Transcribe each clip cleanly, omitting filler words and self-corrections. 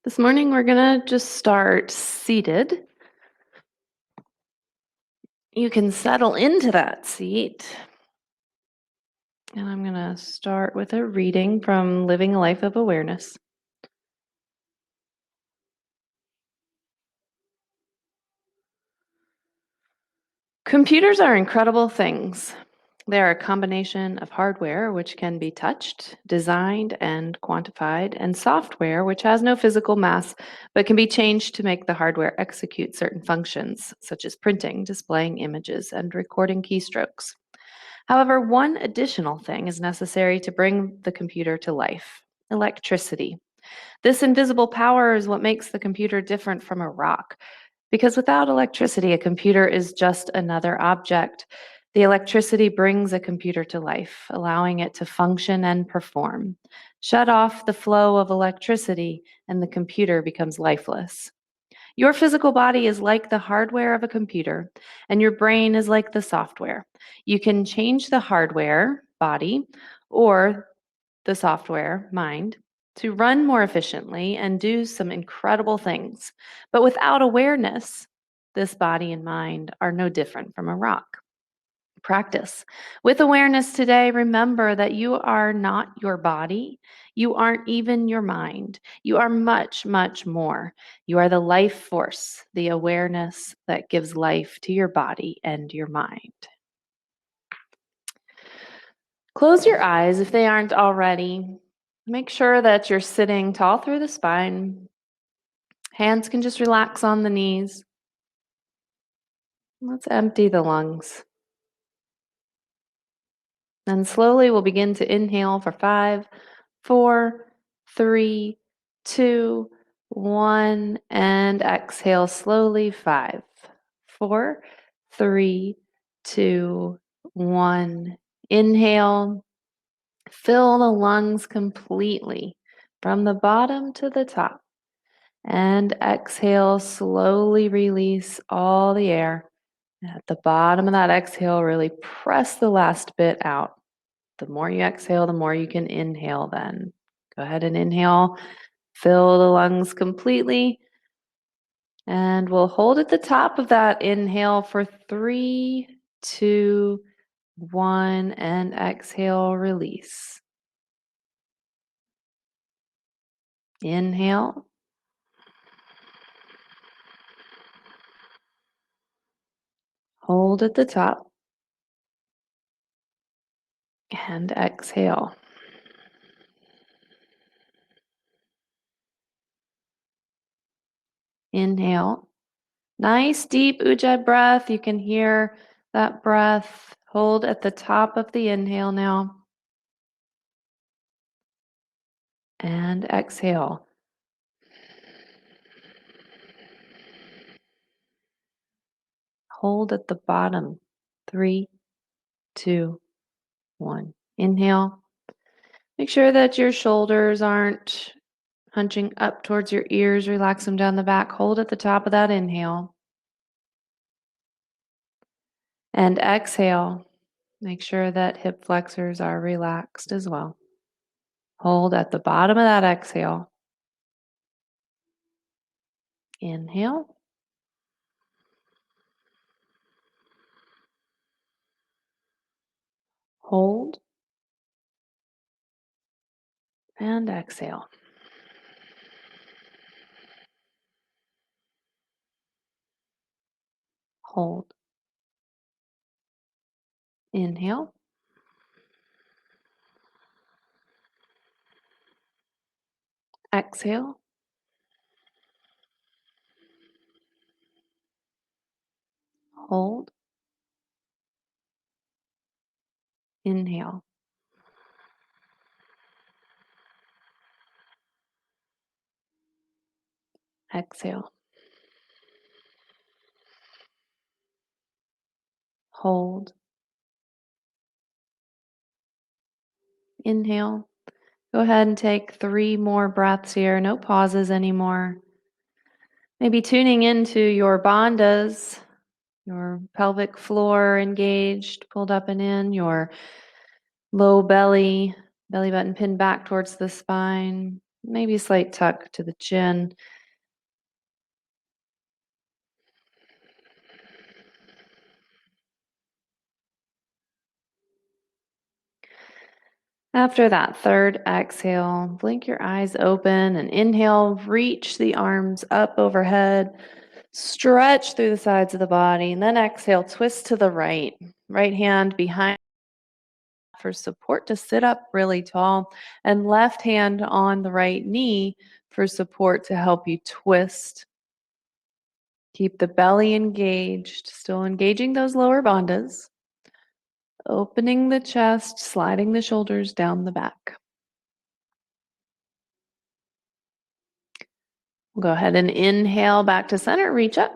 This morning, we're going to just start seated. You can settle into that seat. And I'm going to start with a reading from Living a Life of Awareness. Computers are incredible things. They are a combination of hardware, which can be touched, designed, and quantified, and software, which has no physical mass but can be changed to make the hardware execute certain functions, such as printing, displaying images, and recording keystrokes. However, one additional thing is necessary to bring the computer to life: electricity. This invisible power is what makes the computer different from a rock, because without electricity, a computer is just another object. The electricity brings a computer to life, allowing it to function and perform. Shut off the flow of electricity, and the computer becomes lifeless. Your physical body is like the hardware of a computer, and your brain is like the software. You can change the hardware, body, or the software, mind, to run more efficiently and do some incredible things. But without awareness, this body and mind are no different from a rock. Practice. With awareness today, remember that you are not your body. You aren't even your mind. You are much, much more. You are the life force, the awareness that gives life to your body and your mind. Close your eyes if they aren't already. Make sure that you're sitting tall through the spine. Hands can just relax on the knees. Let's empty the lungs. Then slowly we'll begin to inhale for 5, 4, 3, 2, 1, and exhale slowly. 5, 4, 3, 2, 1. Inhale, fill the lungs completely from the bottom to the top. And exhale, slowly release all the air. At the bottom of that exhale, really press the last bit out. The more you exhale, the more you can inhale then. Go ahead and inhale, fill the lungs completely. And we'll hold at the top of that inhale for 3, 2, 1, and exhale, release. Inhale. Hold at the top. And exhale. Inhale. Nice deep ujjayi breath. You can hear that breath. Hold at the top of the inhale now. And exhale. Hold at the bottom. 3, 2, 1. Inhale. Make sure that your shoulders aren't hunching up towards your ears. Relax them down the back. Hold at the top of that inhale. And exhale. Make sure that hip flexors are relaxed as well. Hold at the bottom of that exhale. Inhale. Hold. And exhale. Hold. Inhale. Exhale. Hold. Inhale. Exhale. Hold. Inhale. Go ahead and take 3 more breaths here. No pauses anymore. Maybe tuning into your bandhas, your pelvic floor engaged, pulled up and in, your low belly, belly button pinned back towards the spine. Maybe a slight tuck to the chin. After that third exhale, blink your eyes open and inhale, reach the arms up overhead, stretch through the sides of the body, and then exhale, twist to the right. Right hand behind for support to sit up really tall, and left hand on the right knee for support to help you twist. Keep the belly engaged, still engaging those lower bandhas, opening the chest, sliding the shoulders down the back. We'll go ahead and inhale back to center, reach up.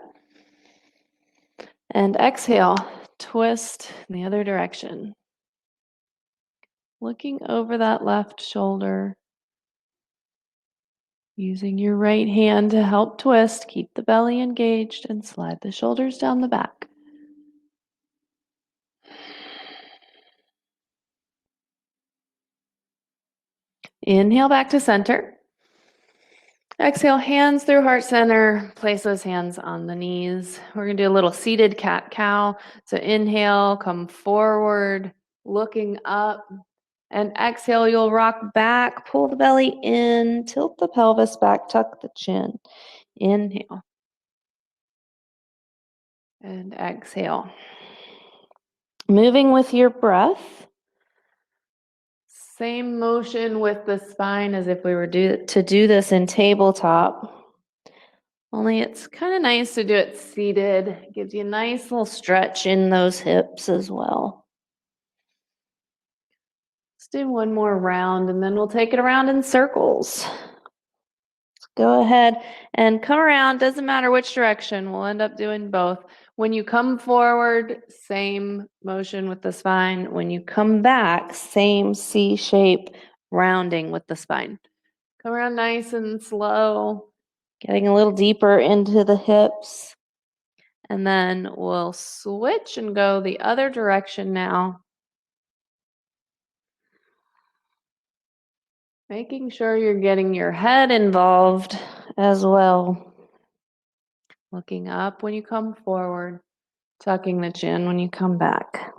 And exhale, twist in the other direction. Looking over that left shoulder. Using your right hand to help twist, keep the belly engaged and slide the shoulders down the back. Inhale back to center. Exhale, hands through heart center. Place those hands on the knees. We're going to do a little seated cat-cow. So inhale, come forward, looking up. And exhale, you'll rock back, pull the belly in, tilt the pelvis back, tuck the chin. Inhale. And exhale. Moving with your breath. Same motion with the spine as if we were to do this in tabletop. Only it's kind of nice to do it seated. It gives you a nice little stretch in those hips as well. Let's do one more round and then we'll take it around in circles. Go ahead and come around. Doesn't matter which direction. We'll end up doing both. When you come forward, same motion with the spine. When you come back, same C shape rounding with the spine. Come around nice and slow, getting a little deeper into the hips. And then we'll switch and go the other direction now. Making sure you're getting your head involved as well. Looking up when you come forward, tucking the chin when you come back.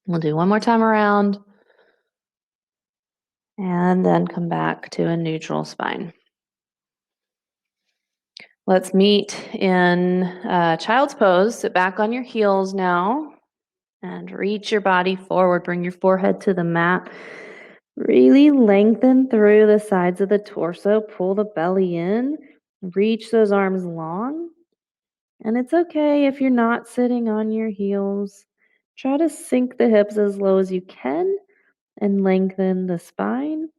We'll do one more time around. And then come back to a neutral spine. Let's meet in child's pose. Sit back on your heels now and reach your body forward. Bring your forehead to the mat. Really lengthen through the sides of the torso. Pull the belly in. Reach those arms long. And it's okay if you're not sitting on your heels. Try to sink the hips as low as you can and lengthen the spine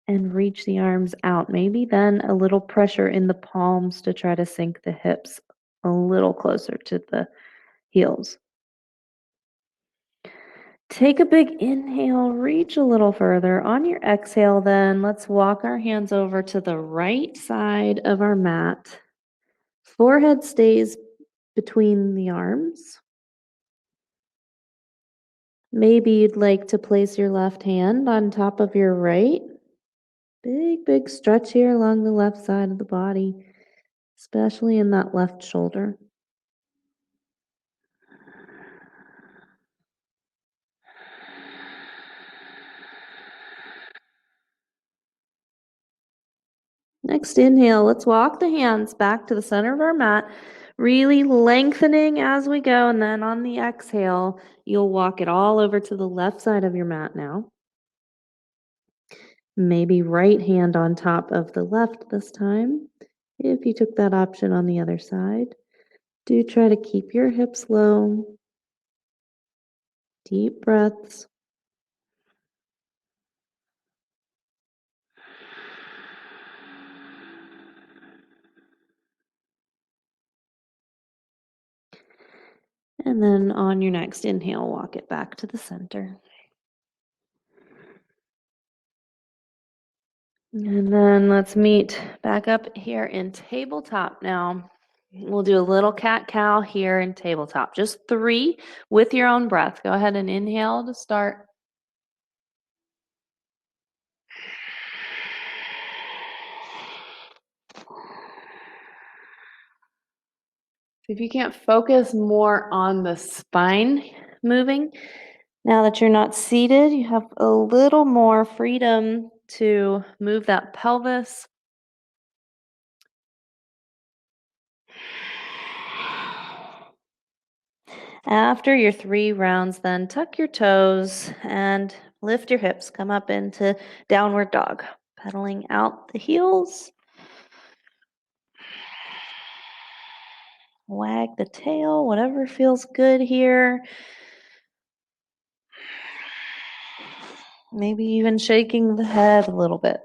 and reach the arms out. Maybe then a little pressure in the palms to try to sink the hips a little closer to the heels. Take a big inhale, reach a little further. On your exhale, then let's walk our hands over to the right side of our mat. Forehead stays between the arms. Maybe you'd like to place your left hand on top of your right. Big stretch here along the left side of the body, especially in that left shoulder. Next inhale, let's walk the hands back to the center of our mat, really lengthening as we go. And then on the exhale, you'll walk it all over to the left side of your mat now. Maybe right hand on top of the left this time. If you took that option on the other side, do try to keep your hips low. Deep breaths. And then on your next inhale, walk it back to the center. And then let's meet back up here in tabletop now. We'll do a little cat-cow here in tabletop. Just 3 with your own breath. Go ahead and inhale to start. If you can't focus more on the spine moving, now that you're not seated, you have a little more freedom to move that pelvis. After your 3 rounds, then tuck your toes and lift your hips. Come up into downward dog, pedaling out the heels. Wag the tail, whatever feels good here. Maybe even shaking the head a little bit.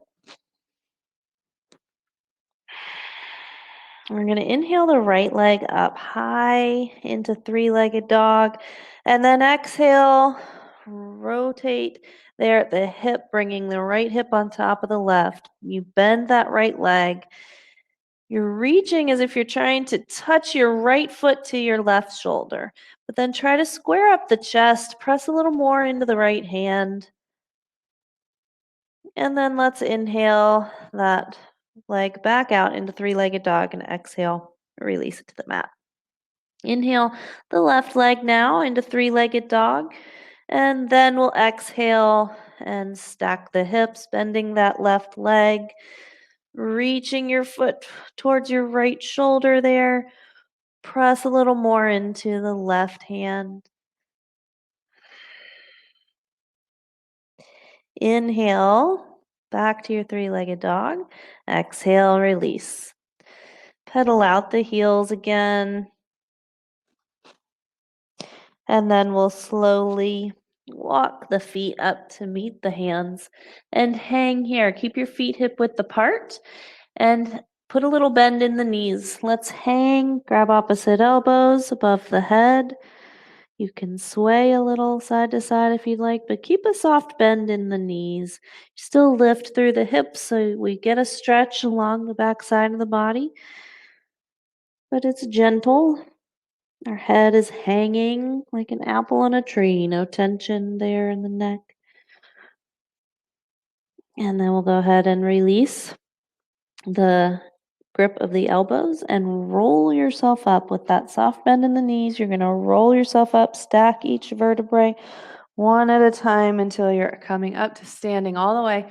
We're going to inhale the right leg up high into 3-legged dog. And then exhale, rotate there at the hip, bringing the right hip on top of the left. You bend that right leg. You're reaching as if you're trying to touch your right foot to your left shoulder. But then try to square up the chest, press a little more into the right hand. And then let's inhale that leg back out into 3-legged dog and exhale, release it to the mat. Inhale the left leg now into 3-legged dog. And then we'll exhale and stack the hips, bending that left leg, reaching your foot towards your right shoulder there. Press a little more into the left hand. Inhale, back to your 3-legged dog. Exhale, release. Pedal out the heels again. And then we'll slowly walk the feet up to meet the hands and hang here. Keep your feet hip width apart and put a little bend in the knees. Let's hang, grab opposite elbows above the head. You can sway a little side to side if you'd like, but keep a soft bend in the knees. Still lift through the hips so we get a stretch along the back side of the body, but it's gentle. Our head is hanging like an apple on a tree, no tension there in the neck. And then we'll go ahead and release the grip of the elbows and roll yourself up with that soft bend in the knees. You're going to roll yourself up, stack each vertebrae one at a time until you're coming up to standing all the way.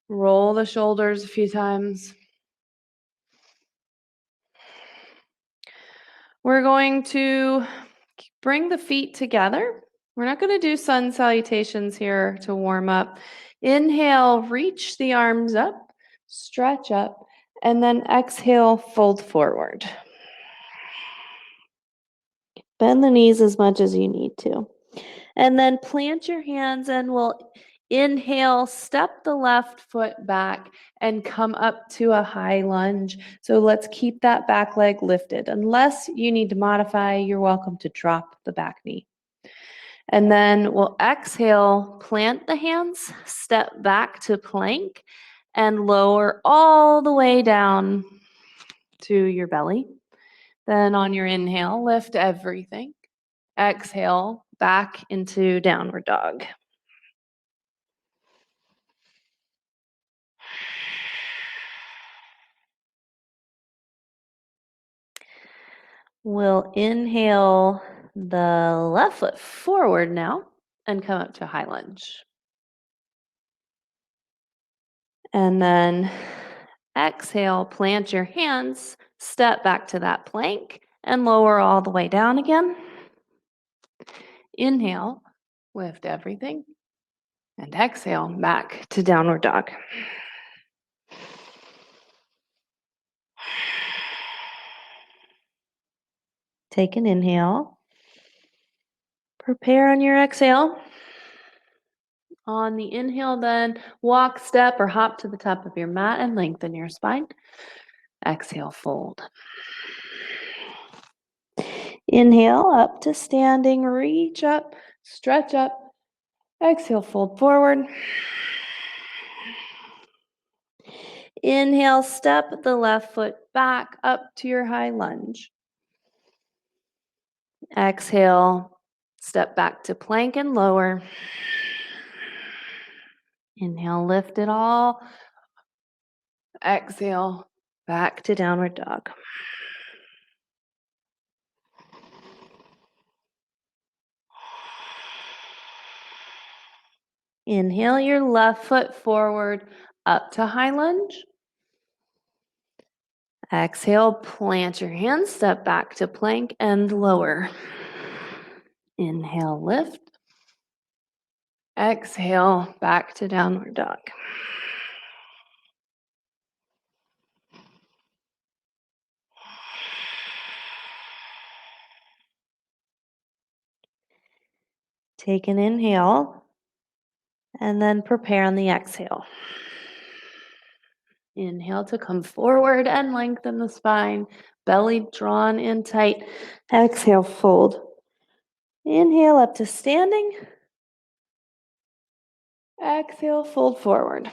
Roll the shoulders a few times. We're going to bring the feet together. We're not going to do sun salutations here to warm up. Inhale, reach the arms up, stretch up, and then exhale, fold forward. Bend the knees as much as you need to. And then plant your hands and we'll inhale, step the left foot back and come up to a high lunge. So let's keep that back leg lifted. Unless you need to modify, you're welcome to drop the back knee. And then we'll exhale, plant the hands, step back to plank, and lower all the way down to your belly. Then on your inhale, lift everything. Exhale, back into downward dog. We'll inhale the left foot forward now and come up to high lunge. And then exhale, plant your hands, step back to that plank, and lower all the way down again. Inhale, lift everything, and exhale back to downward dog. Take an inhale. Prepare on your exhale. On the inhale, then walk, step, or hop to the top of your mat and lengthen your spine. Exhale, fold. Inhale, up to standing, reach up, stretch up. Exhale, fold forward. Inhale, step the left foot back up to your high lunge. Exhale, step back to plank and lower. Inhale, lift it all. Exhale, back to downward dog. Inhale your left foot forward up to high lunge. Exhale, plant your hands, step back to plank and lower. Inhale, lift. Exhale, back to downward dog. Take an inhale and then prepare on the exhale. Inhale to come forward and lengthen the spine, belly drawn in tight. Exhale, fold. Inhale up to standing. Exhale, fold forward.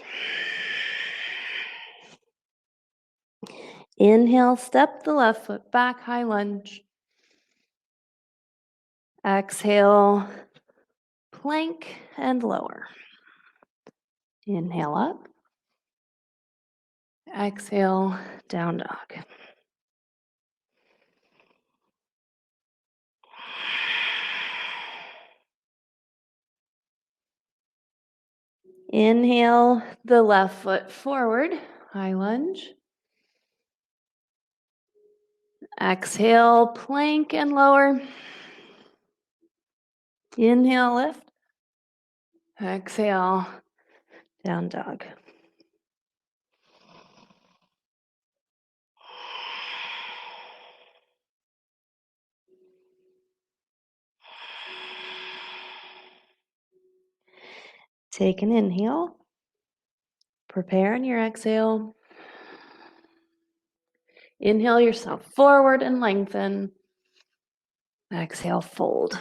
Inhale, step the left foot back, high lunge. Exhale, plank and lower. Inhale up. Exhale, down dog. Inhale the left foot forward, high lunge. Exhale, plank and lower. Inhale, lift. Exhale, down dog. Take an inhale. Prepare on your exhale. Inhale yourself forward and lengthen. Exhale, fold.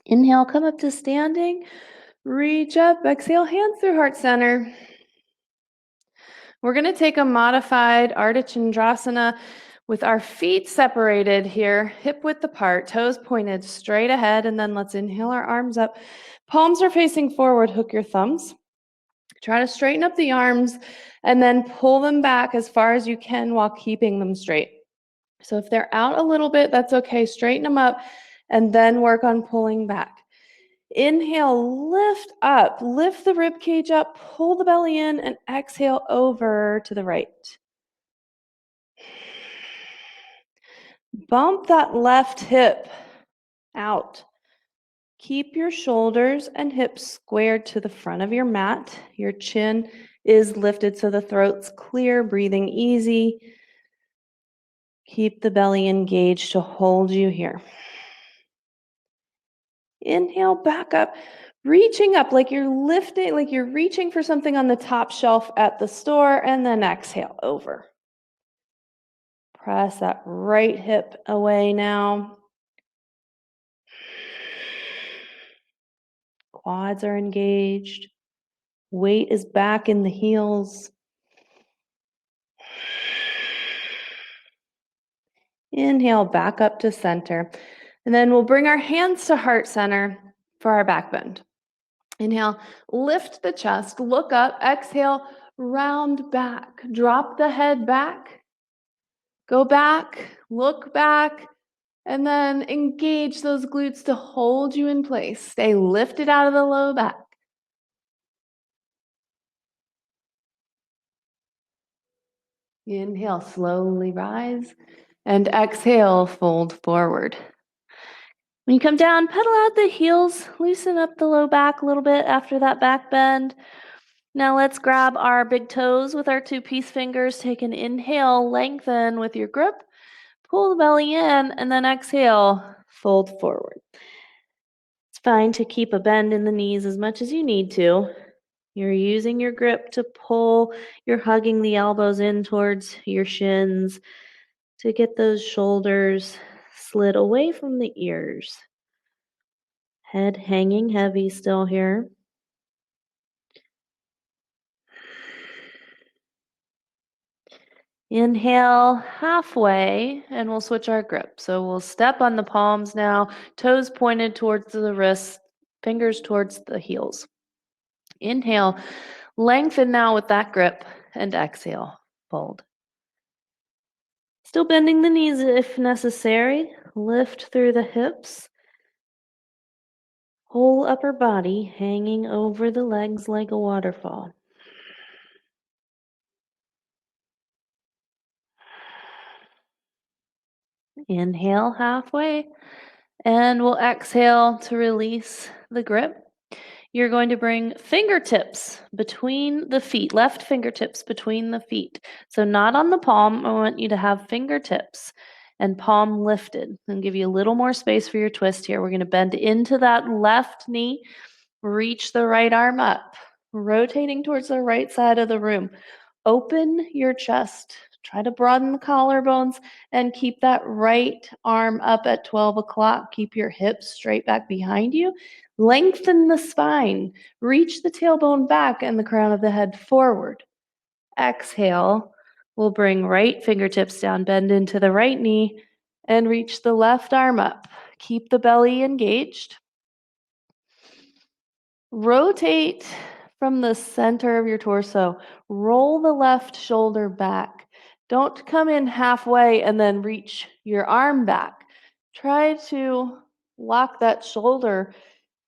Inhale, come up to standing. Reach up. Exhale, hands through heart center. We're going to take a modified Ardha Chandrasana with our feet separated here, hip width apart, toes pointed straight ahead, and then let's inhale our arms up. Palms are facing forward, hook your thumbs. Try to straighten up the arms and then pull them back as far as you can while keeping them straight. So if they're out a little bit, that's okay. Straighten them up and then work on pulling back. Inhale, lift up, lift the rib cage up, pull the belly in, and exhale over to the right. Bump that left hip out. Keep your shoulders and hips squared to the front of your mat. Your chin is lifted so the throat's clear, breathing easy. Keep the belly engaged to hold you here. Inhale, back up, reaching up like you're lifting, like you're reaching for something on the top shelf at the store, and then exhale over. Press that right hip away now. Quads are engaged. Weight is back in the heels. Inhale, back up to center. And then we'll bring our hands to heart center for our back bend. Inhale, lift the chest, look up, exhale, round back. Drop the head back. Go back, look back, and then engage those glutes to hold you in place. Stay lifted out of the low back. Inhale, slowly rise, and exhale, fold forward. When you come down, pedal out the heels, loosen up the low back a little bit after that back bend. Now let's grab our big toes with our two peace fingers. Take an inhale, lengthen with your grip, pull the belly in, and then exhale, fold forward. It's fine to keep a bend in the knees as much as you need to. You're using your grip to pull, you're hugging the elbows in towards your shins to get those shoulders slid away from the ears. Head hanging heavy still here. Inhale halfway, and we'll switch our grip. So we'll step on the palms now, toes pointed towards the wrists, fingers towards the heels. Inhale, lengthen now with that grip, and exhale, fold. Still bending the knees if necessary. Lift through the hips. Whole upper body hanging over the legs like a waterfall. Inhale halfway, and we'll exhale to release the grip. You're going to bring fingertips between the feet, left fingertips between the feet. So, not on the palm. I want you to have fingertips and palm lifted and give you a little more space for your twist here. We're going to bend into that left knee, reach the right arm up, rotating towards the right side of the room. Open your chest. Try to broaden the collarbones and keep that right arm up at 12 o'clock. Keep your hips straight back behind you. Lengthen the spine. Reach the tailbone back and the crown of the head forward. Exhale. We'll bring right fingertips down, bend into the right knee, and reach the left arm up. Keep the belly engaged. Rotate from the center of your torso. Roll the left shoulder back. Don't come in halfway and then reach your arm back. Try to lock that shoulder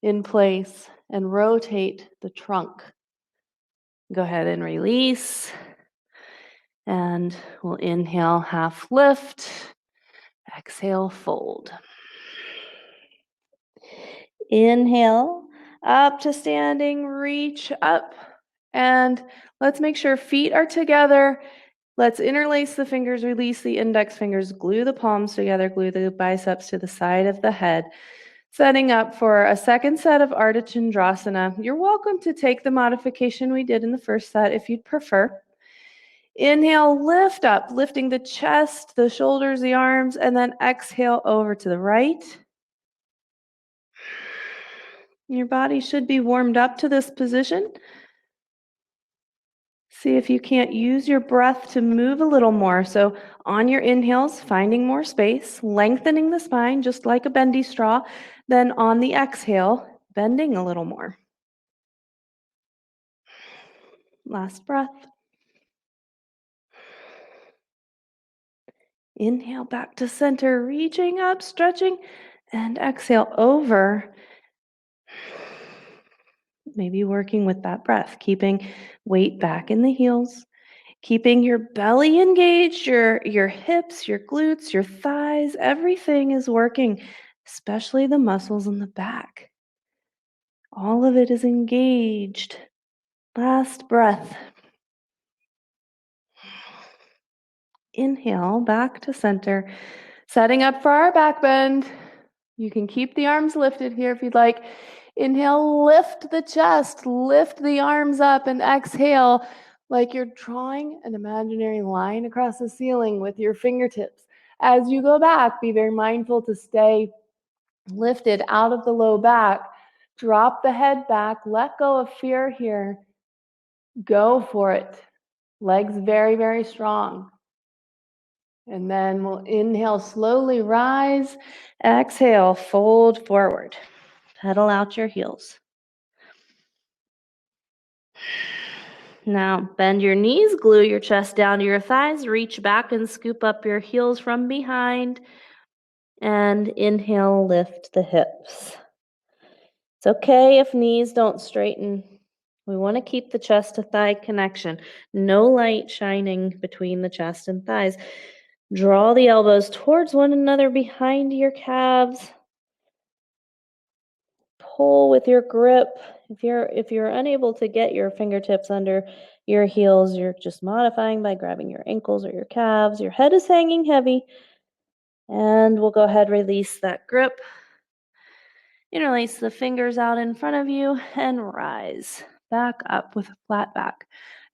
in place and rotate the trunk. Go ahead and release. And we'll inhale, half lift. Exhale, fold. Inhale, up to standing, reach up. And let's make sure feet are together. Let's interlace the fingers, release the index fingers, glue the palms together, glue the biceps to the side of the head. Setting up for a second set of Ardha Chandrasana. You're welcome to take the modification we did in the first set if you'd prefer. Inhale, lift up, lifting the chest, the shoulders, the arms, and then exhale over to the right. Your body should be warmed up to this position. See if you can't use your breath to move a little more. So on your inhales, finding more space, lengthening the spine just like a bendy straw. Then on the exhale, bending a little more. Last breath. Inhale back to center, reaching up, stretching, and exhale over. Maybe working with that breath, keeping weight back in the heels, keeping your belly engaged, your hips, your glutes, your thighs, everything is working, especially the muscles in the back. All of it is engaged. Last breath. Inhale back to center, setting up for our back bend. You can keep the arms lifted here if you'd like. Inhale, lift the chest, lift the arms up, and exhale like you're drawing an imaginary line across the ceiling with your fingertips. As you go back, be very mindful to stay lifted out of the low back. Drop the head back, let go of fear here. Go for it. Legs very, very strong. And then we'll inhale, slowly rise. Exhale, fold forward. Pedal out your heels. Now, bend your knees, glue your chest down to your thighs, reach back and scoop up your heels from behind. And inhale, lift the hips. It's okay if knees don't straighten. We want to keep the chest to thigh connection. No light shining between the chest and thighs. Draw the elbows towards one another behind your calves. Pull with your grip. If you're unable to get your fingertips under your heels, you're just modifying by grabbing your ankles or your calves. Your head is hanging heavy. And we'll go ahead, release that grip. Interlace the fingers out in front of you and rise back up with a flat back.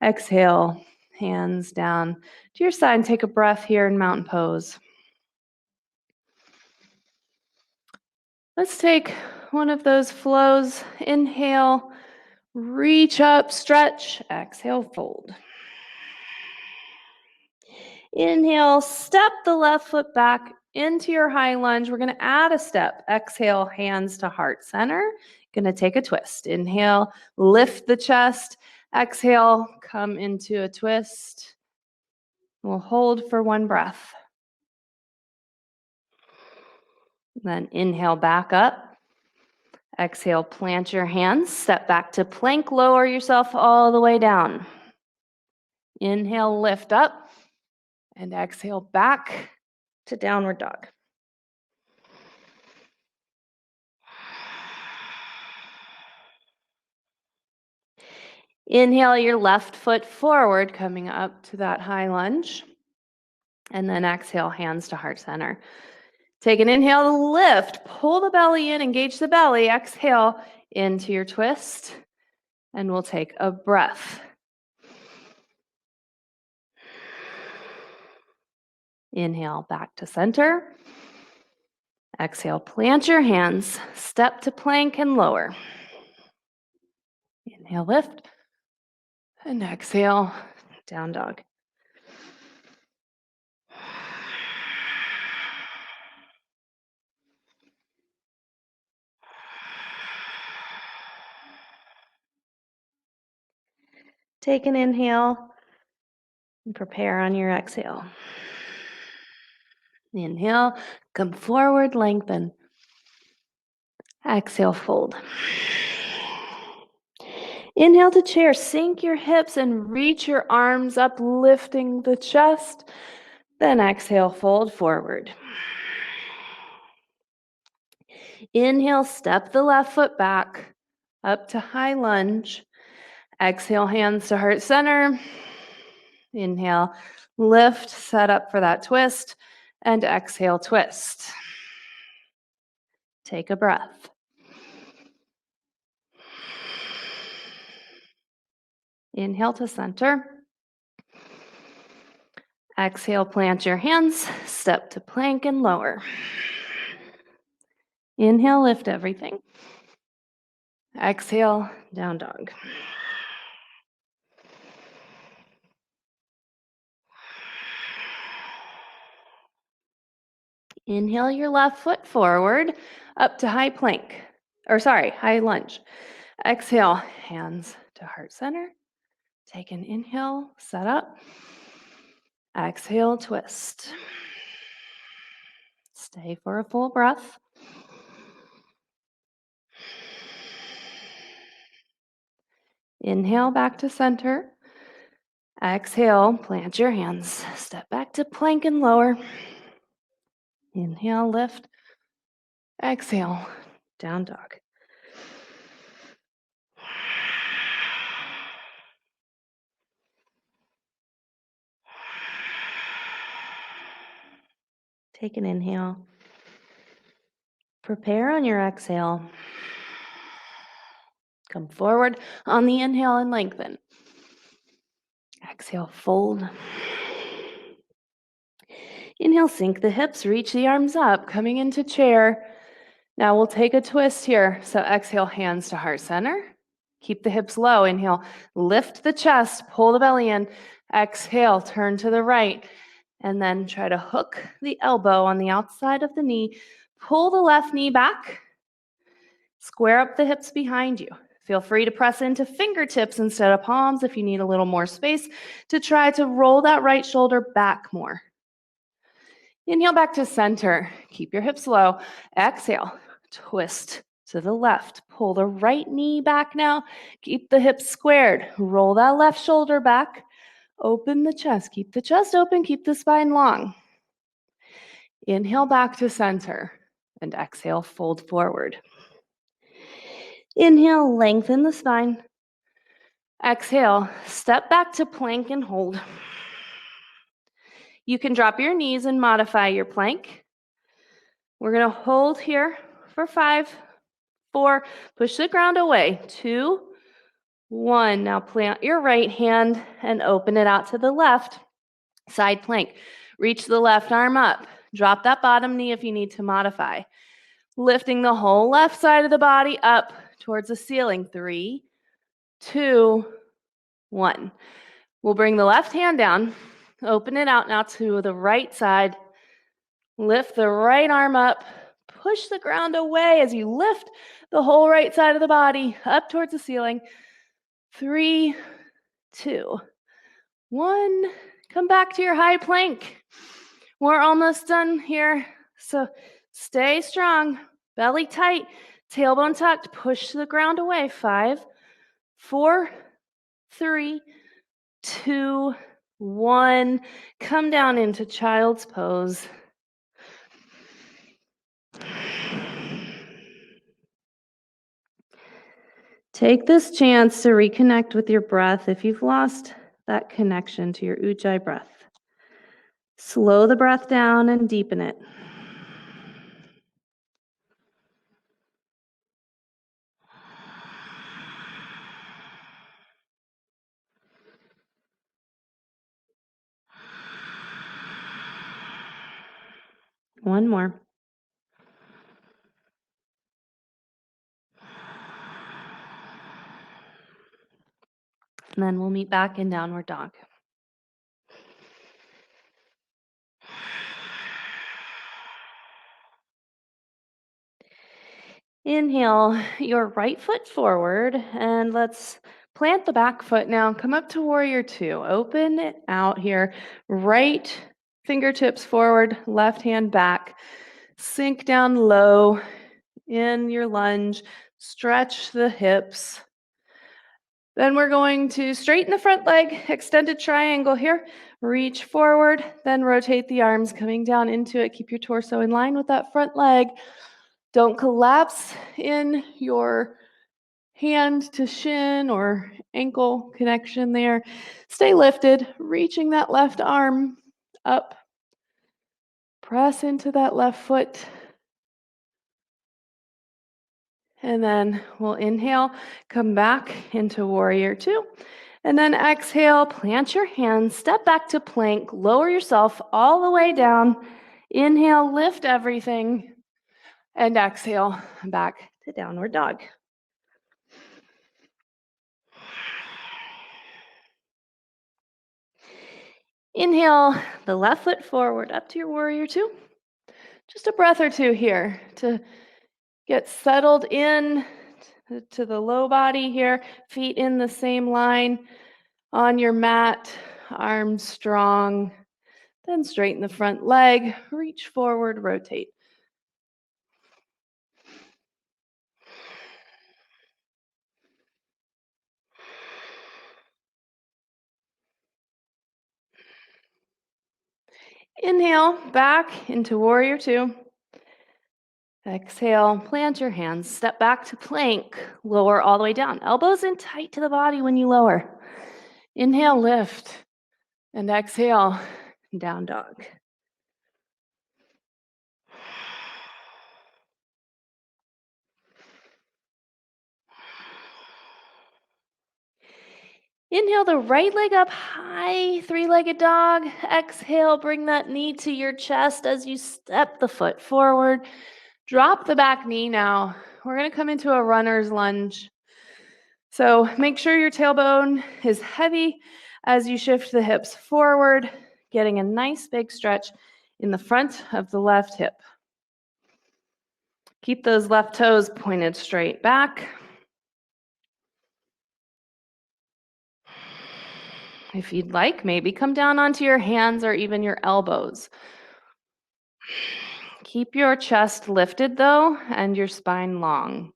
Exhale, hands down to your side and take a breath here in mountain pose. Let's take one of those flows. Inhale, reach up, stretch. Exhale, fold. Inhale, step the left foot back into your high lunge. We're going to add a step. Exhale, hands to heart center. Going to take a twist. Inhale, lift the chest. Exhale, come into a twist. We'll hold for one breath. Then inhale back up. Exhale, plant your hands, step back to plank, lower yourself all the way down. Inhale, lift up, and exhale back to downward dog. Inhale your left foot forward, coming up to that high lunge. And then exhale, hands to heart center. Take an inhale to lift, pull the belly in, engage the belly. Exhale into your twist, and we'll take a breath. Inhale back to center. Exhale, plant your hands, step to plank and lower. Inhale, lift, and exhale, down dog. Take an inhale and prepare on your exhale. Inhale, come forward, lengthen. Exhale, fold. Inhale to chair, sink your hips and reach your arms up, lifting the chest. Then exhale, fold forward. Inhale, step the left foot back, up to high lunge. Exhale, hands to heart center. Inhale, lift, set up for that twist, and exhale, twist. Take a breath. Inhale to center. Exhale, plant your hands, step to plank and lower. Inhale, lift everything. Exhale, down dog. Inhale your left foot forward, up to high plank, high lunge. Exhale, hands to heart center. Take an inhale, set up. Exhale, twist. Stay for a full breath. Inhale back to center. Exhale, plant your hands. Step back to plank and lower. Inhale, lift. Exhale, down dog. Take an inhale. Prepare on your exhale. Come forward on the inhale and lengthen. Exhale, fold. Inhale, sink the hips, reach the arms up, coming into chair. Now we'll take a twist here. So exhale, hands to heart center. Keep the hips low. Inhale, lift the chest, pull the belly in. Exhale, turn to the right. And then try to hook the elbow on the outside of the knee. Pull the left knee back. Square up the hips behind you. Feel free to press into fingertips instead of palms if you need a little more space to try to roll that right shoulder back more. Inhale back to center. Keep your hips low. Exhale, twist to the left. Pull the right knee back now. Keep the hips squared. Roll that left shoulder back. Open the chest. Keep the chest open. Keep the spine long. Inhale back to center. And exhale, fold forward. Inhale, lengthen the spine. Exhale, step back to plank and hold. You can drop your knees and modify your plank. We're going to hold here for 5, 4, push the ground away, 2, 1. Now plant your right hand and open it out to the left. Side plank. Reach the left arm up. Drop that bottom knee if you need to modify. Lifting the whole left side of the body up towards the ceiling. 3, 2, 1. We'll bring the left hand down. Open it out now to the right side. Lift the right arm up. Push the ground away as you lift the whole right side of the body up towards the ceiling. 3, 2, 1. Come back to your high plank. We're almost done here. So stay strong, belly tight. Tailbone tucked, push the ground away. 5, 4, 3, 2, 1. Come down into child's pose. Take this chance to reconnect with your breath if you've lost that connection to your ujjayi breath. Slow the breath down and deepen it. One more. And then we'll meet back in downward dog. Inhale your right foot forward, and let's plant the back foot now. Come up to warrior 2. Open it out here. Right fingertips forward, left hand back. Sink down low in your lunge. Stretch the hips. Then we're going to straighten the front leg, extended triangle here. Reach forward, then rotate the arms coming down into it. Keep your torso in line with that front leg. Don't collapse in your hand to shin or ankle connection there. Stay lifted, reaching that left arm up. Press into that left foot. And then we'll inhale, come back into warrior 2. And then exhale, plant your hands, step back to plank, lower yourself all the way down. Inhale, lift everything. And exhale, back to downward dog. Inhale the left foot forward up to your warrior 2. Just a breath or two here to get settled in to the low body here. Feet in the same line on your mat, arms strong. Then straighten the front leg, reach forward, rotate. Inhale, back into warrior 2. Exhale, plant your hands, step back to plank, lower all the way down. Elbows in tight to the body when you lower. Inhale, lift, and exhale, down dog. Inhale the right leg up high, three-legged dog. Exhale, bring that knee to your chest as you step the foot forward. Drop the back knee now. We're going to come into a runner's lunge. So make sure your tailbone is heavy as you shift the hips forward, getting a nice big stretch in the front of the left hip. Keep those left toes pointed straight back. If you'd like, maybe come down onto your hands or even your elbows. Keep your chest lifted though, and your spine long.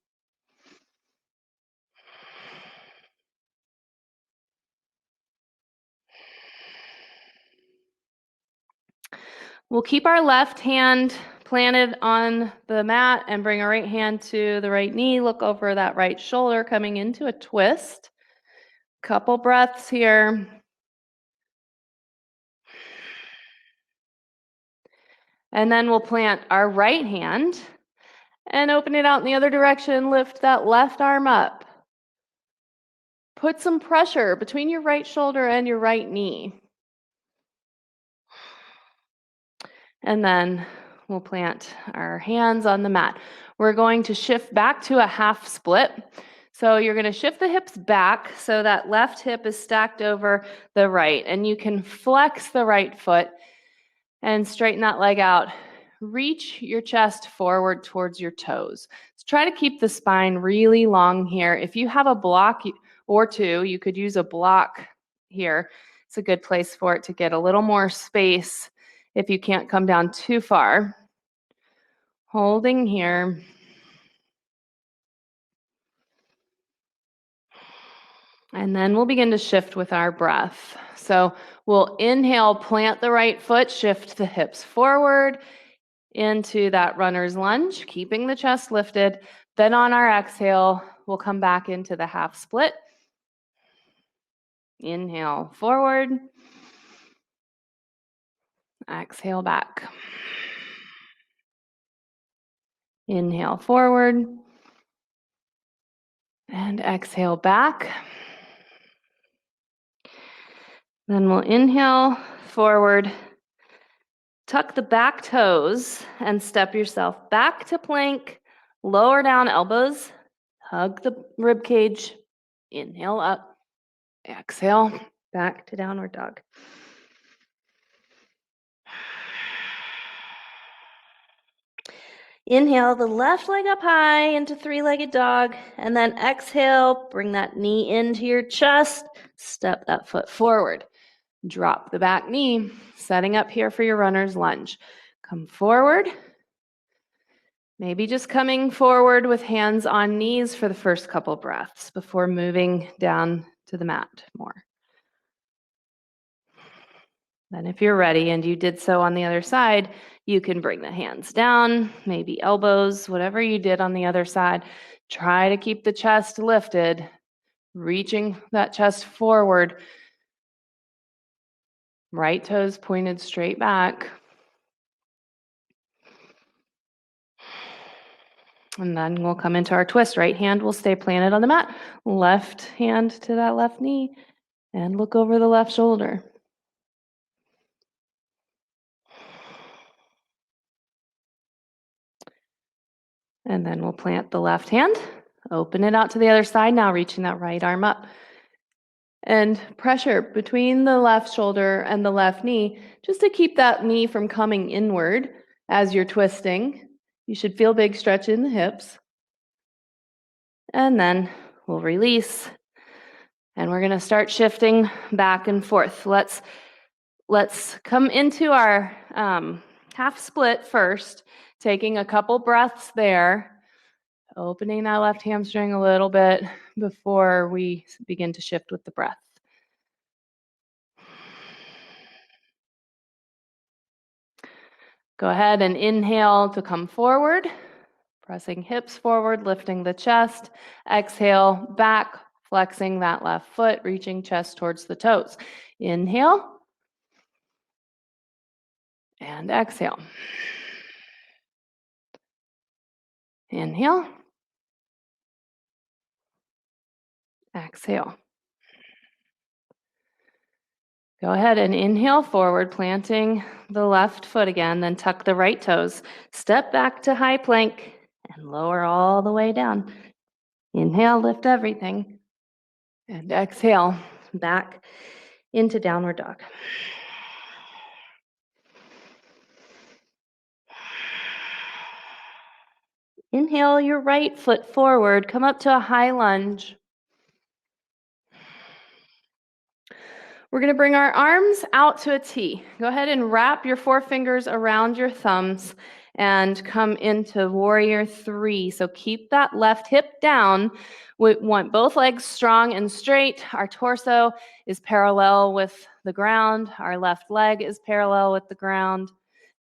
We'll keep our left hand planted on the mat and bring our right hand to the right knee. Look over that right shoulder coming into a twist. Couple breaths here. And then we'll plant our right hand and open it out in the other direction. Lift that left arm up. Put some pressure between your right shoulder and your right knee. And then we'll plant our hands on the mat. We're going to shift back to a half split. So you're going to shift the hips back so that left hip is stacked over the right. And you can flex the right foot and straighten that leg out. Reach your chest forward towards your toes. So try to keep the spine really long here. If you have a block or two, you could use a block here. It's a good place for it to get a little more space if you can't come down too far. Holding here. And then we'll begin to shift with our breath. So we'll inhale, plant the right foot, shift the hips forward into that runner's lunge, keeping the chest lifted. Then on our exhale, we'll come back into the half split. Inhale forward. Exhale back. Inhale forward. And exhale back. Then we'll inhale forward. Tuck the back toes and step yourself back to plank. Lower down elbows. Hug the rib cage. Inhale up. Exhale back to downward dog. Inhale the left leg up high into three-legged dog, and then exhale, bring that knee into your chest, step that foot forward. Drop the back knee, setting up here for your runner's lunge. Come forward. Maybe just coming forward with hands on knees for the first couple breaths before moving down to the mat more. Then if you're ready and you did so on the other side, you can bring the hands down, maybe elbows, whatever you did on the other side. Try to keep the chest lifted, reaching that chest forward. Right toes pointed straight back. And then we'll come into our twist. Right hand will stay planted on the mat. Left hand to that left knee and look over the left shoulder. And then we'll plant the left hand, open it out to the other side, now reaching that right arm up. And pressure between the left shoulder and the left knee, just to keep that knee from coming inward as you're twisting. You should feel big stretch in the hips. And then we'll release. And we're going to start shifting back and forth. Let's come into our half split first, taking a couple breaths there. Opening that left hamstring a little bit before we begin to shift with the breath. Go ahead and inhale to come forward, pressing hips forward, lifting the chest. Exhale, back, flexing that left foot, reaching chest towards the toes. Inhale and exhale. Inhale. Exhale. Go ahead and inhale forward, planting the left foot again, then tuck the right toes. Step back to high plank and lower all the way down. Inhale, lift everything. And exhale, back into downward dog. Inhale your right foot forward, come up to a high lunge. We're going to bring our arms out to a T. Go ahead and wrap your forefingers around your thumbs and come into warrior three. So keep that left hip down. We want both legs strong and straight. Our torso is parallel with the ground. Our left leg is parallel with the ground.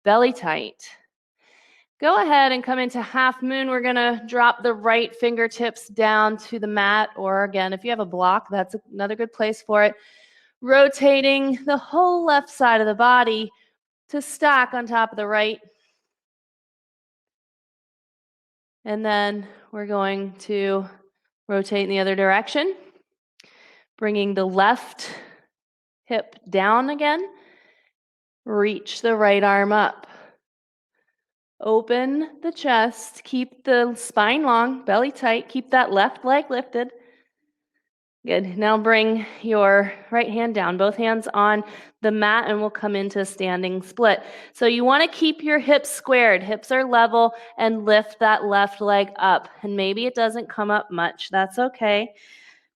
Belly tight. Go ahead and come into half moon. We're going to drop the right fingertips down to the mat, or again, if you have a block, that's another good place for it. Rotating the whole left side of the body to stack on top of the right. And then we're going to rotate in the other direction, bringing the left hip down again. Reach the right arm up. Open the chest, keep the spine long, belly tight, keep that left leg lifted. Good. Now bring your right hand down, both hands on the mat, and we'll come into standing split. So you want to keep your hips squared. Hips are level, and lift that left leg up. And maybe it doesn't come up much. That's okay.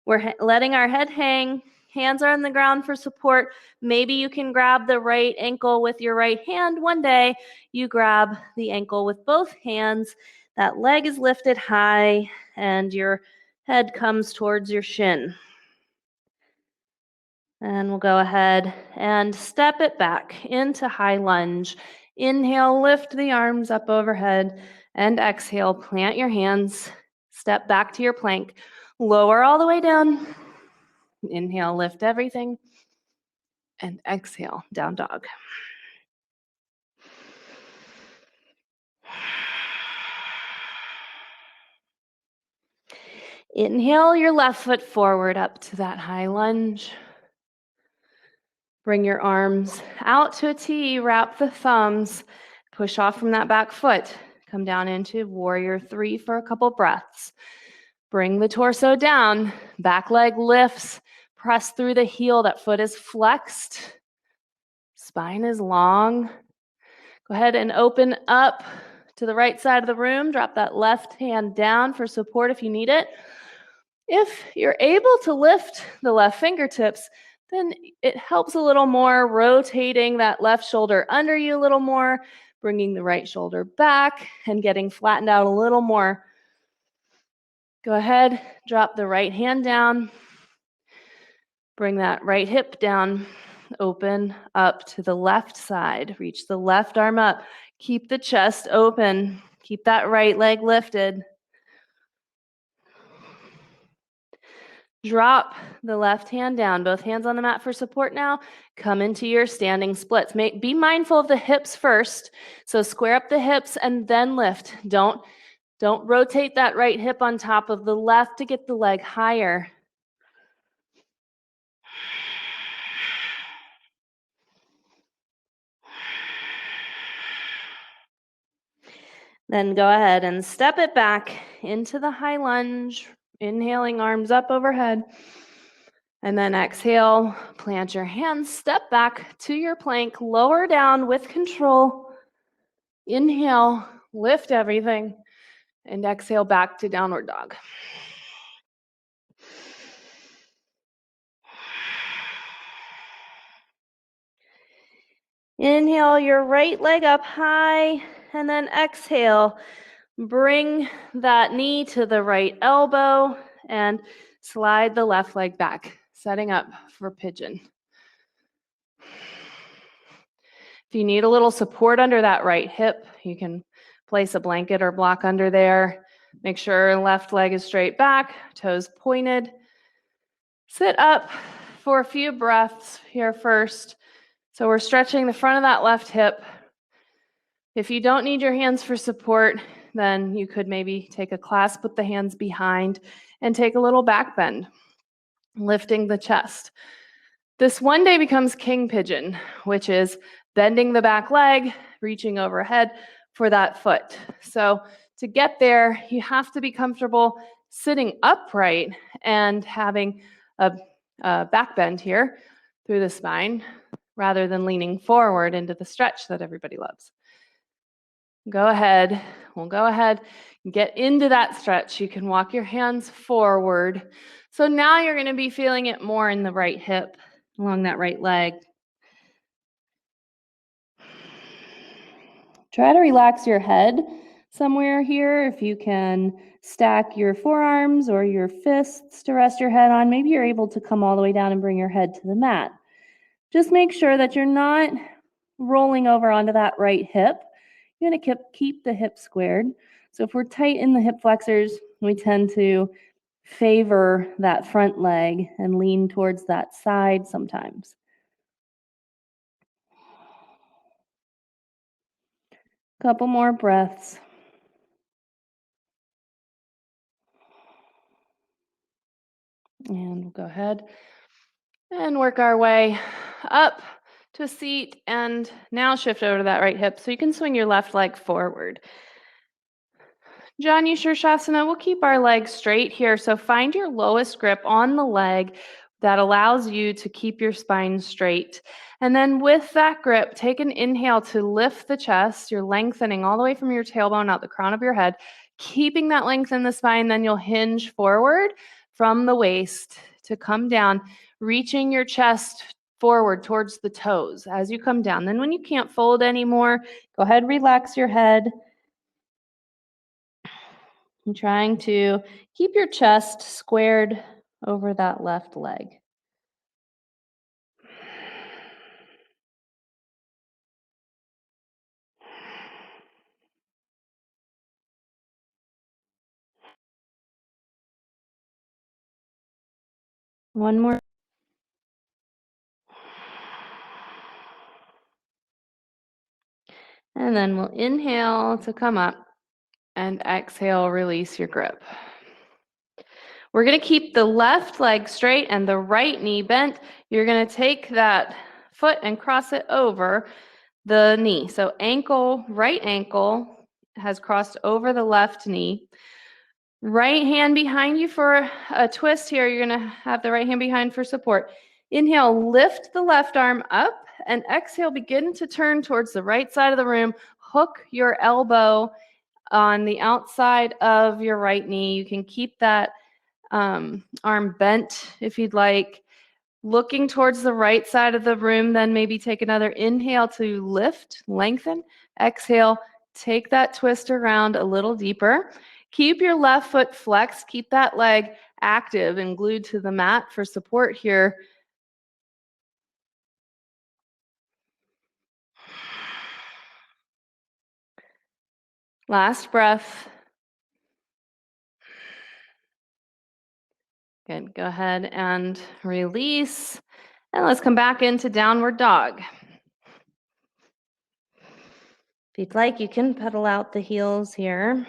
We're letting our head hang. Hands are on the ground for support. Maybe you can grab the right ankle with your right hand. One day you grab the ankle with both hands. That leg is lifted high, and your head comes towards your shin. And we'll go ahead and step it back into high lunge. Inhale, lift the arms up overhead, and exhale, plant your hands, step back to your plank, lower all the way down. Inhale, lift everything, and exhale, down dog. Inhale your left foot forward up to that high lunge. Bring your arms out to a T, wrap the thumbs, push off from that back foot. Come down into warrior 3 for a couple breaths. Bring the torso down, back leg lifts, press through the heel, that foot is flexed. Spine is long. Go ahead and open up to the right side of the room. Drop that left hand down for support if you need it. If you're able to lift the left fingertips, then it helps a little more, rotating that left shoulder under you a little more, bringing the right shoulder back and getting flattened out a little more. Go ahead, drop the right hand down, bring that right hip down, open up to the left side, reach the left arm up, keep the chest open, keep that right leg lifted. Drop the left hand down, both hands on the mat for support now. Come into your standing splits. Be mindful of the hips first. So square up the hips and then lift. Don't rotate that right hip on top of the left to get the leg higher. Then go ahead and step it back into the high lunge, inhaling arms up overhead. And then exhale, plant your hands, step back to your plank, lower down with control. Inhale, lift everything, and exhale back to downward dog. Inhale your right leg up high, and then exhale. Bring that knee to the right elbow and slide the left leg back, setting up for pigeon. If you need a little support under that right hip, you can place a blanket or block under there. Make sure left leg is straight back, toes pointed. Sit up for a few breaths here first. So we're stretching the front of that left hip. If you don't need your hands for support, then you could maybe take a clasp with the hands behind and take a little back bend, lifting the chest. This one day becomes king pigeon, which is bending the back leg, reaching overhead for that foot. So to get there, you have to be comfortable sitting upright and having a back bend here through the spine rather than leaning forward into the stretch that everybody loves. Go ahead. We'll go ahead and get into that stretch. You can walk your hands forward. So now you're going to be feeling it more in the right hip, along that right leg. Try to relax your head somewhere here. If you can stack your forearms or your fists to rest your head on, maybe you're able to come all the way down and bring your head to the mat. Just make sure that you're not rolling over onto that right hip. You're going to keep the hip squared. So if we're tight in the hip flexors, we tend to favor that front leg and lean towards that side sometimes. Couple more breaths. And we'll go ahead and work our way up to a seat, and now shift over to that right hip so you can swing your left leg forward. Janu Shirshasana, we'll keep our legs straight here. So find your lowest grip on the leg that allows you to keep your spine straight. And then with that grip, take an inhale to lift the chest. You're lengthening all the way from your tailbone out the crown of your head, keeping that length in the spine. Then you'll hinge forward from the waist to come down, reaching your chest forward towards the toes as you come down. Then when you can't fold anymore, go ahead, relax your head. I'm trying to keep your chest squared over that left leg. One more. And then we'll inhale to come up and exhale, release your grip. We're going to keep the left leg straight and the right knee bent. You're going to take that foot and cross it over the knee. So right ankle has crossed over the left knee. Right hand behind you for a twist here. You're going to have the right hand behind for support. Inhale, lift the left arm up, and exhale, begin to turn towards the right side of the room. Hook your elbow on the outside of your right knee. You can keep that arm bent if you'd like. Looking towards the right side of the room, then maybe take another inhale to lift, lengthen. Exhale, take that twist around a little deeper. Keep your left foot flexed. Keep that leg active and glued to the mat for support here. Last breath. Good. Go ahead and release. And let's come back into downward dog. If you'd like, you can pedal out the heels here.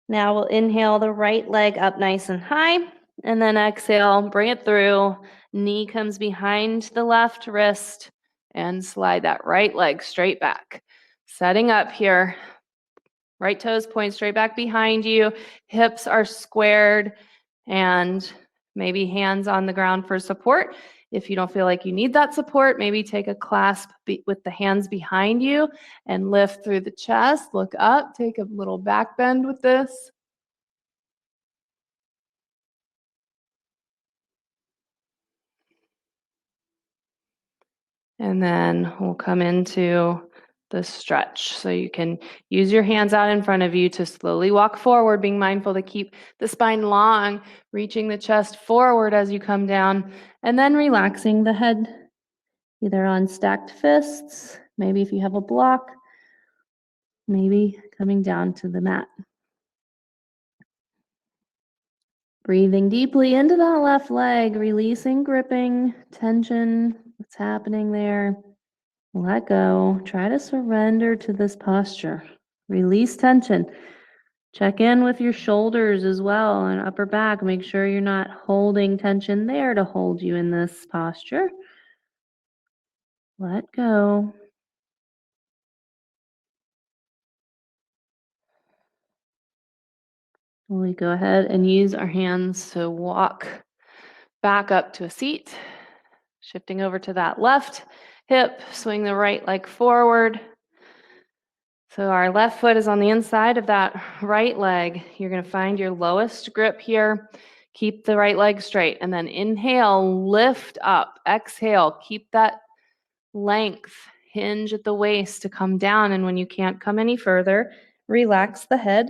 Now we'll inhale the right leg up nice and high, and then exhale, bring it through. Knee comes behind the left wrist, and slide that right leg straight back. Setting up here. Right toes point straight back behind you. Hips are squared, and maybe hands on the ground for support. If you don't feel like you need that support, maybe take a clasp with the hands behind you and lift through the chest. Look up, take a little back bend with this. And then we'll come into the stretch. So you can use your hands out in front of you to slowly walk forward, being mindful to keep the spine long, reaching the chest forward as you come down, and then relaxing the head, either on stacked fists, maybe if you have a block, maybe coming down to the mat. Breathing deeply into that left leg, releasing gripping, tension, what's happening there. Let go. Try to surrender to this posture. Release tension. Check in with your shoulders as well and upper back. Make sure you're not holding tension there to hold you in this posture. Let go. We go ahead and use our hands to walk back up to a seat. Shifting over to that left hip, swing the right leg forward. So our left foot is on the inside of that right leg. You're going to find your lowest grip here. Keep the right leg straight, and then inhale, lift up. Exhale, keep that length. Hinge at the waist to come down, and when you can't come any further, relax the head.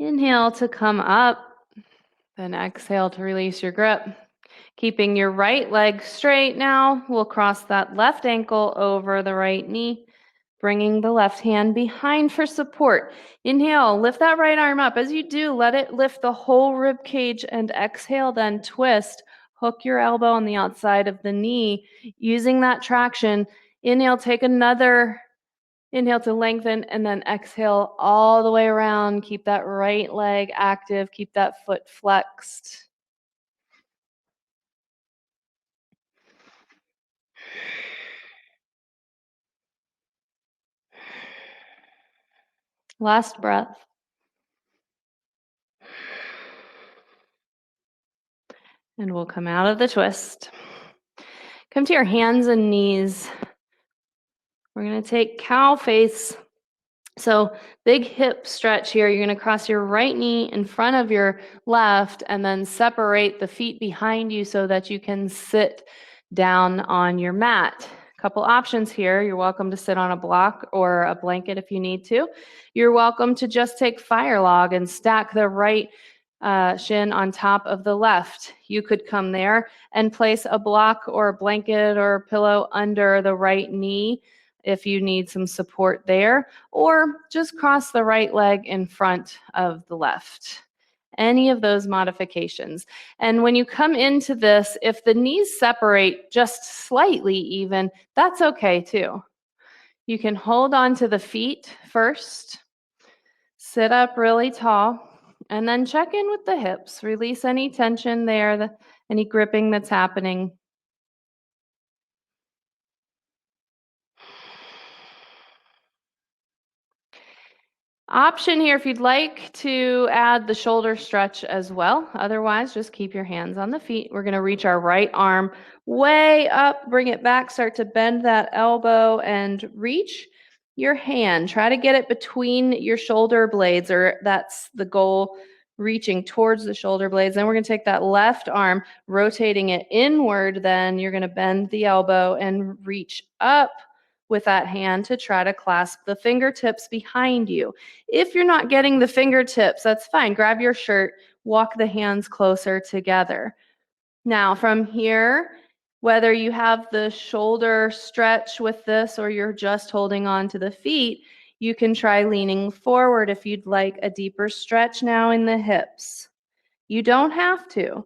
Inhale to come up, then exhale to release your grip. Keeping your right leg straight now, we'll cross that left ankle over the right knee, bringing the left hand behind for support. Inhale, lift that right arm up. As you do, let it lift the whole rib cage, and exhale, then twist. Hook your elbow on the outside of the knee. Using that traction, inhale, take another inhale to lengthen, and then exhale all the way around. Keep that right leg active. Keep that foot flexed. Last breath. And we'll come out of the twist. Come to your hands and knees. We're going to take cow face. So big hip stretch here. You're going to cross your right knee in front of your left and then separate the feet behind you so that you can sit down on your mat. Couple options here. You're welcome to sit on a block or a blanket if you need to. You're welcome to just take fire log and stack the right shin on top of the left. You could come there and place a block or a blanket or a pillow under the right knee if you need some support there, or just cross the right leg in front of the left. Any of those modifications. And when you come into this, if the knees separate just slightly even, that's okay too. You can hold on to the feet first, sit up really tall, and then check in with the hips. Release any tension there, any gripping that's happening. Option here if you'd like to add the shoulder stretch as well. Otherwise, just keep your hands on the feet. We're going to reach our right arm way up, bring it back, start to bend that elbow and reach your hand. Try to get it between your shoulder blades, or that's the goal, reaching towards the shoulder blades. Then we're going to take that left arm, rotating it inward. Then you're going to bend the elbow and reach up with that hand to try to clasp the fingertips behind you. If you're not getting the fingertips, that's fine. Grab your shirt, walk the hands closer together. Now, from here, whether you have the shoulder stretch with this or you're just holding on to the feet, you can try leaning forward if you'd like a deeper stretch now in the hips. You don't have to.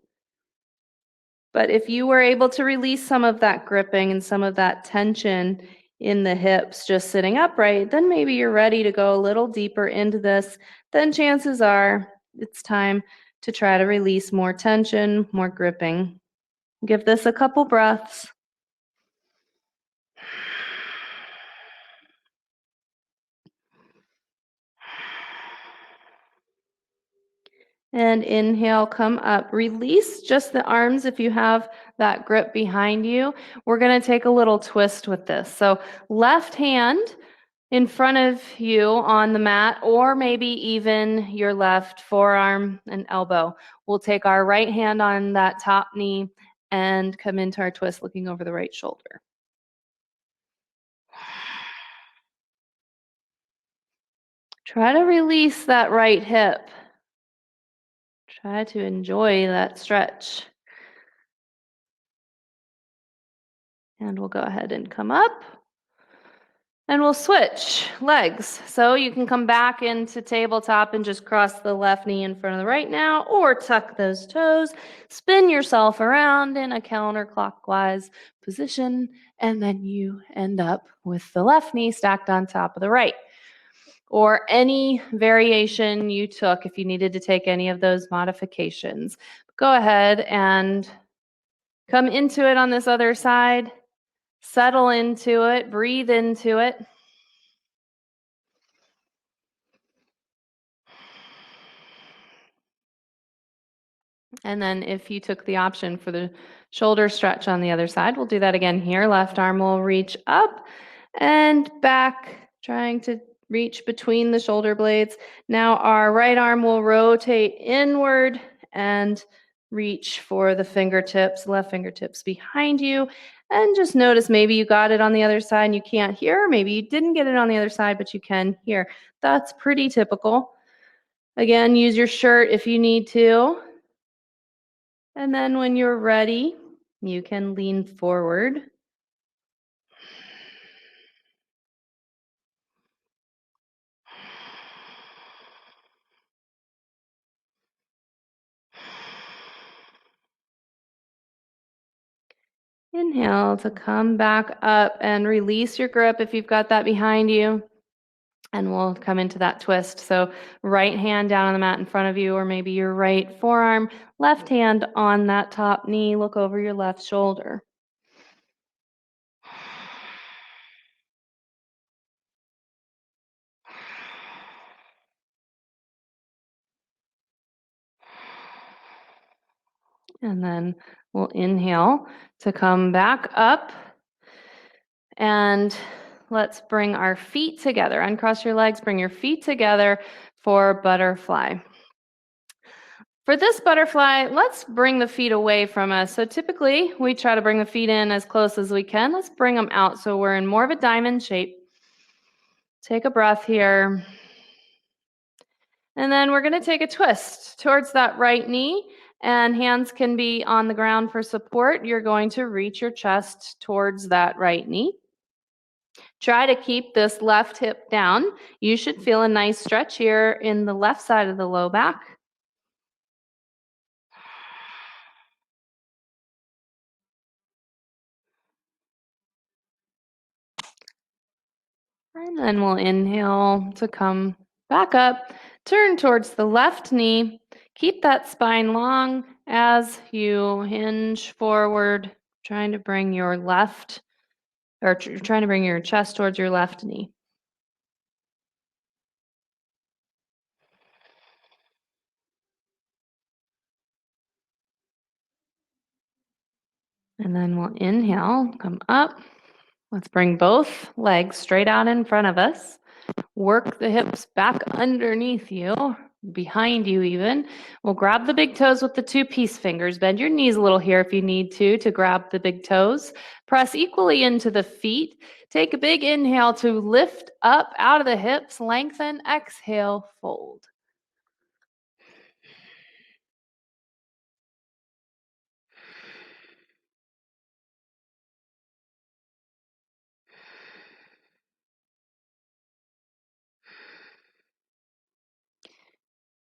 But if you were able to release some of that gripping and some of that tension in the hips just sitting upright, then maybe you're ready to go a little deeper into this. Then chances are it's time to try to release more tension, more gripping. Give this a couple breaths. And inhale, come up. Release just the arms if you have that grip behind you. We're going to take a little twist with this. So left hand in front of you on the mat, or maybe even your left forearm and elbow. We'll take our right hand on that top knee and come into our twist looking over the right shoulder. Try to release that right hip. Try to enjoy that stretch. And we'll go ahead and come up. And we'll switch legs. So you can come back into tabletop and just cross the left knee in front of the right now, or tuck those toes, spin yourself around in a counterclockwise position, and then you end up with the left knee stacked on top of the right. Or any variation you took if you needed to take any of those modifications. Go ahead and come into it on this other side. Settle into it, breathe into it. And then if you took the option for the shoulder stretch on the other side, we'll do that again here. Left arm will reach up and back, trying to reach between the shoulder blades. Now our right arm will rotate inward and reach for the fingertips, left fingertips behind you. And just notice maybe you got it on the other side and you can't hear. Maybe you didn't get it on the other side, but you can hear. That's pretty typical. Again, use your shirt if you need to. And then when you're ready, you can lean forward. Inhale to come back up and release your grip if you've got that behind you. And we'll come into that twist. So right hand down on the mat in front of you, or maybe your right forearm, left hand on that top knee. Look over your left shoulder. And then we'll inhale to come back up. And let's bring our feet together. Uncross your legs, bring your feet together for butterfly. For this butterfly, let's bring the feet away from us. So typically, we try to bring the feet in as close as we can. Let's bring them out so we're in more of a diamond shape. Take a breath here. And then we're going to take a twist towards that right knee, and hands can be on the ground for support. You're going to reach your chest towards that right knee. Try to keep this left hip down. You should feel a nice stretch here in the left side of the low back. And then we'll inhale to come back up. Turn towards the left knee. Keep that spine long as you hinge forward, trying to bring your left, or trying to bring your chest towards your left knee. And then we'll inhale, come up. Let's bring both legs straight out in front of us. Work the hips back underneath you, behind you even. We'll grab the big toes with the two peace fingers. Bend your knees a little here if you need to grab the big toes. Press equally into the feet. Take a big inhale to lift up out of the hips. Lengthen, exhale, fold.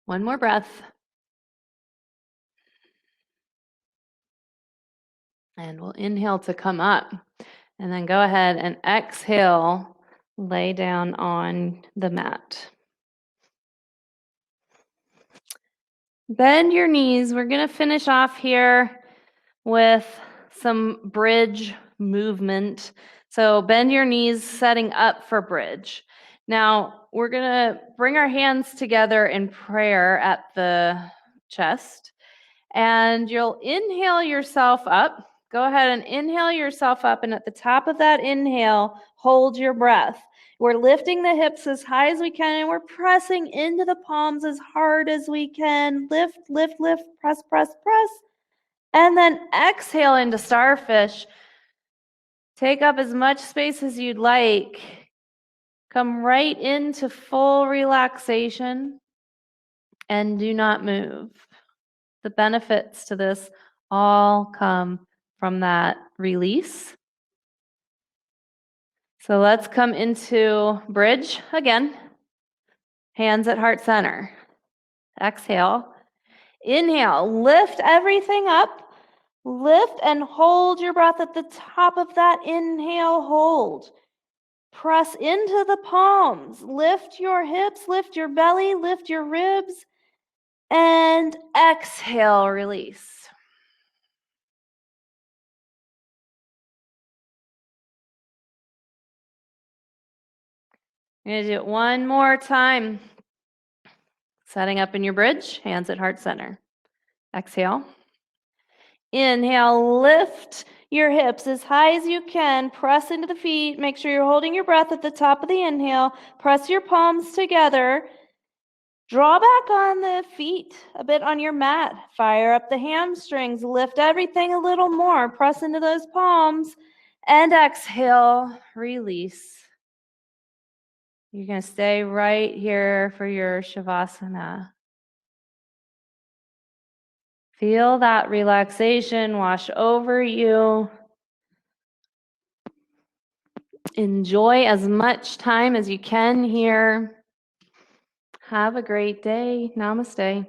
One more breath. And we'll inhale to come up. And then go ahead and exhale, lay down on the mat. Bend your knees. We're going to finish off here with some bridge movement. So bend your knees, setting up for bridge. Now, we're going to bring our hands together in prayer at the chest. And you'll inhale yourself up. Go ahead and inhale yourself up. And at the top of that inhale, hold your breath. We're lifting the hips as high as we can, and we're pressing into the palms as hard as we can. Lift, lift, lift, press, press, press. And then exhale into starfish. Take up as much space as you'd like. Come right into full relaxation and do not move. The benefits to this all come from that release. So let's come into bridge again. Hands at heart center. Exhale. Inhale, lift everything up. Lift and hold your breath at the top of that inhale, hold. Press into the palms. Lift your hips, lift your belly, lift your ribs. And exhale, release. You're going to do it one more time. Setting up in your bridge, hands at heart center. Exhale. Inhale, lift your hips as high as you can. Press into the feet. Make sure you're holding your breath at the top of the inhale. Press your palms together. Draw back on the feet a bit on your mat. Fire up the hamstrings. Lift everything a little more. Press into those palms. And exhale, release. You're going to stay right here for your Shavasana. Feel that relaxation wash over you. Enjoy as much time as you can here. Have a great day. Namaste.